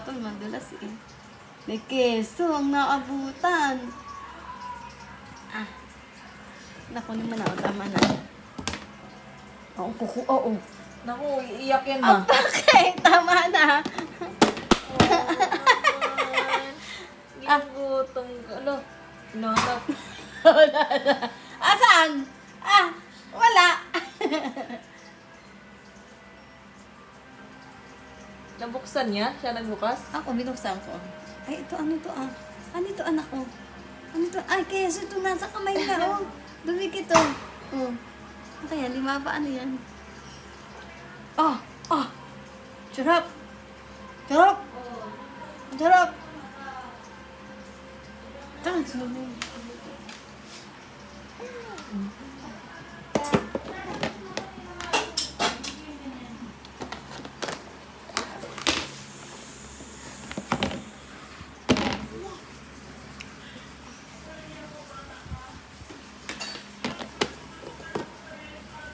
patol, madulas eh. May keso ang naabutan. Ah. Naku naman ako, tama na. Oo, kuku, oo. Naku, iiyak yan ma. Okay, tama na. Ginugutom ka. Ano? Nanap. Wala na. Asan? Ah, wala. Nabuksan niya? Siya nagbukas? Ako, binuksan ko. Ay, ito, ano to ah? Ano ito, anak ko? Ano to? Ay, kaya ito nasa kamay ka, oh. Dumikit, oh. Oh. Kaya, lima pa, ano yan? Ah, ah. Sarap. Sarap. Sarap. Ito, sarap.